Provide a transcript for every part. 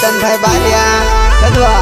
કેતનભાઈ બારિયા કદવા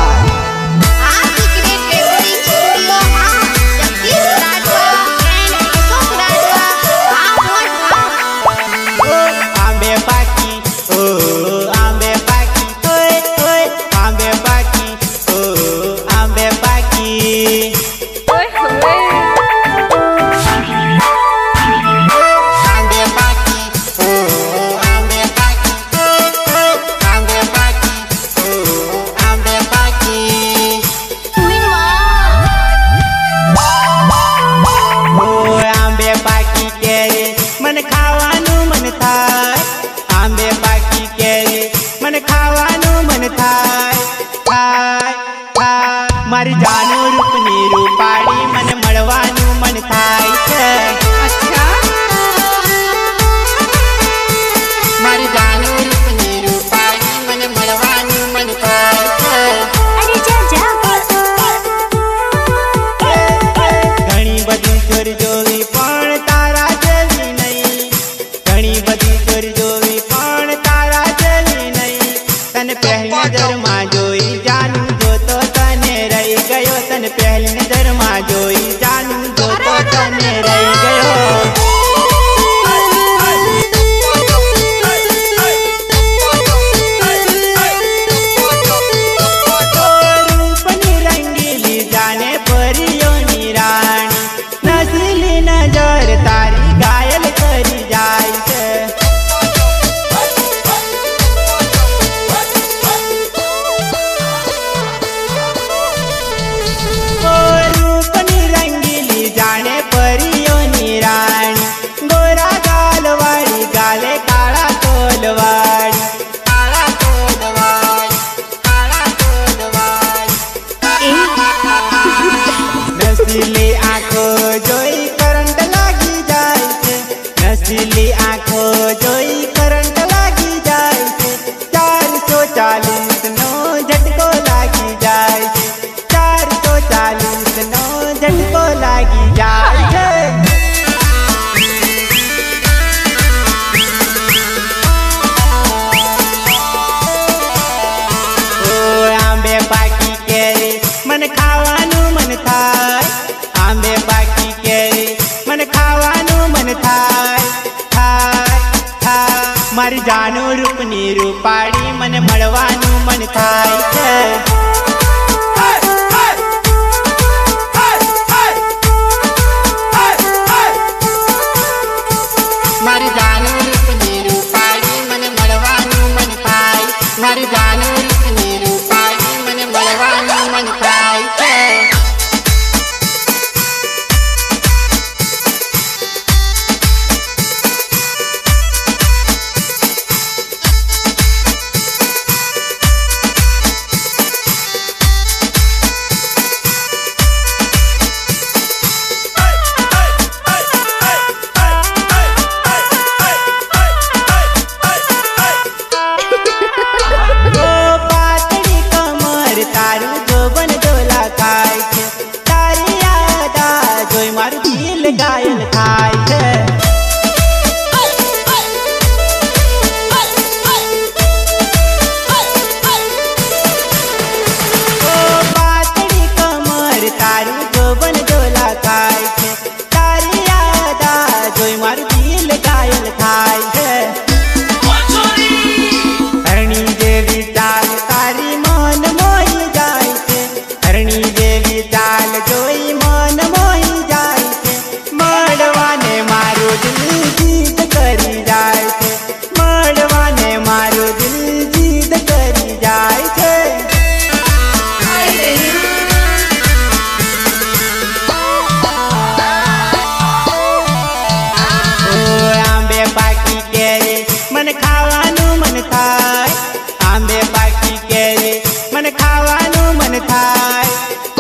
मारी जानू रूपनी रूपाड़ी मन मळवानू मन थाय छे। अच्छा मारी जानू रूपनी रूपाड़ी मन मळवानू मन थाय छे। अरे जा जा घणी बधी छोरी जोवी पण तारा जेवी नहीं, घणी बधी छोरी जोवी पण तारा जेवी नहीं। तने पहली नजर में जोई जानू जोतो तने रही गयो, तने पहली नजर में जोई जानू जोतो तने रही गयो। रूपनी रंगीली जाने परियों नी रानी, नसीली नजर तारी घायल करी जाय छे। रूपनी रंगीली जाने परियों नी रानी, गोरा गाल वाली गाले काला तोल वाली, काला तोल वाली, काला तोल वाली। नसीली आँखों जोई करंट लागी जाय छे, नसीली आँखों जोई करंट लागी जाय छे। 440 नो झटको लागी जाय छे, 440 नो झटको लागी जाय छे। ओ आंबे पाकी केरी मन खावानू मन थाय, आंबे पाकी केरी मन खावानू मन थाय थाय थाय। मारी जानू रूपनी रूपाड़ी मन मळवानू मन थाय छे। मारी जानू रूपनी रूपाड़ी मन मळवानू मन थाय, मारी जानू रूपनी रूपाड़ी मन मळवानू मन थाय छे। पातળી कमर तारू जोबन डोला खाय छे, तारी यादा जोई मारू दिल घायल थाय छे। पातળી कमर तारू जोबन डोला खाय छे, तारी यादा जोई मारू दिल घायल थाय छे। हरणी देवी चाल तारी मन मोही जाय छे, हरणी देवी चाल जोई मन मोही जाय छे। मळवाने मारो दिल जीत करी जाय छे, मळवाने मारो दिल जीत करी जाय छे। ओ आंबे पाकी केरी मन खावानू मन थाय, आंबे पाकी केरी मन खावानू मन थाय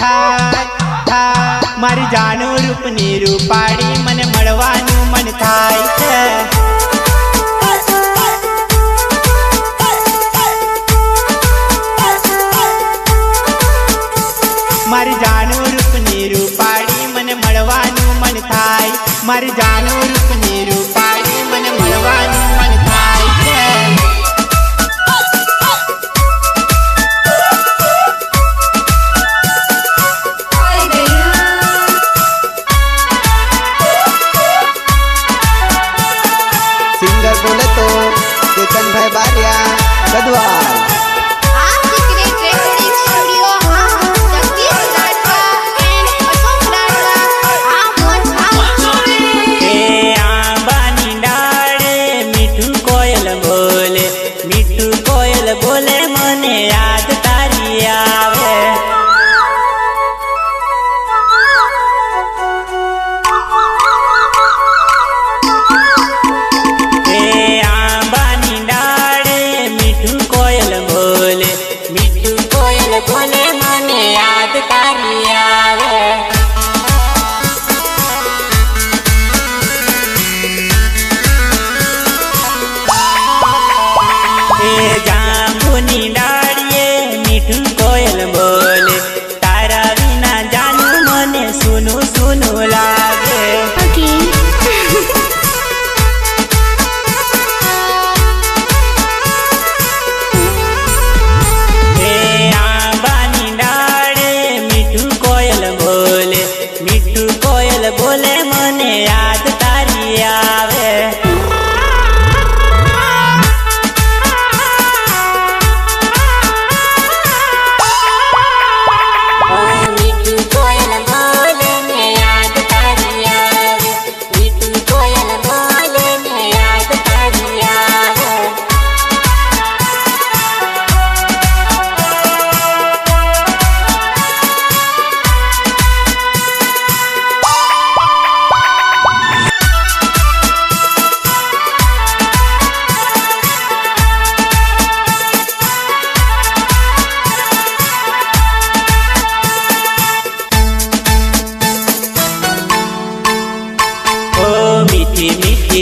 थाय थाय। मारी जानू रूपनी रूपाड़ी मन मळवानू मन थाय छे। मारी जानू रूपनी रूपाड़ी मन मळवानू मन थाय, मारी जानू रूपनी रूपाड़ी मन मळवानू मन थाय छे।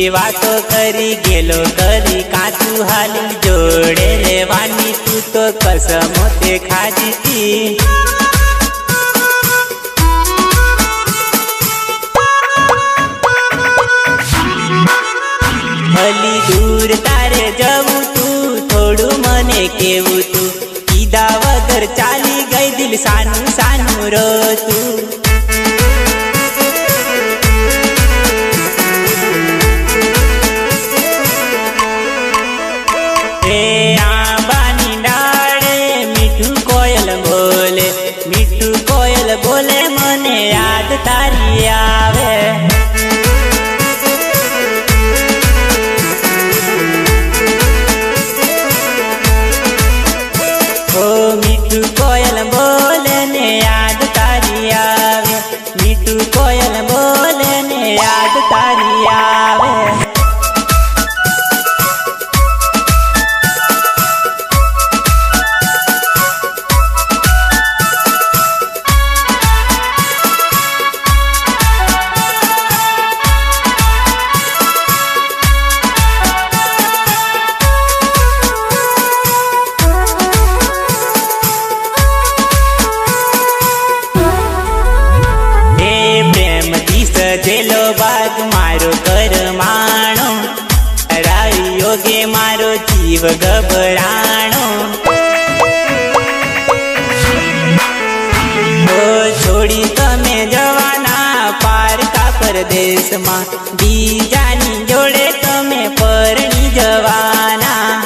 મીઠી વાતો કરી ગેલો કરી કાચું હાલી જોડે રહેવાની તું તો કસમો તે ખાધી તી ભલી દૂર તારે જવું તું થોડું મને કેવું તું કીધા વગર ચાલી ગઈ દિલ સાનું સાનું રોતું એ આંબાની ડાળે મીઠું કોયલ બોલે મને યાદ તારી આવે ઓ મીઠું કોયલ બોલે ને યાદ તારી આવે મીઠું કોયલ બોલે ને યાદ તારી આવે સજેલો બાગ મારો કરમાણો રાયો ગે મારો જીવ ગભરાણો છોડી તમે જવાના પારકા પરદેશમાં બીજાની જોડે તમે પરણી જવાના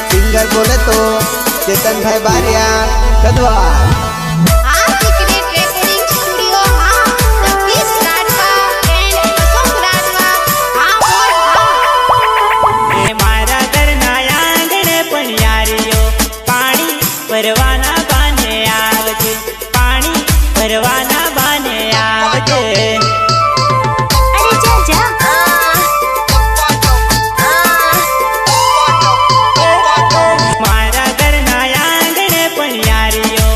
સિંગર બોલે તો ચેતનભાઈ બારિયા કદવા ભરવાના બાને આવજે પાણી ભરવાના બાને આવજે મારા ઘરના આંગણે પણ યારીઓ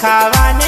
ખાવાની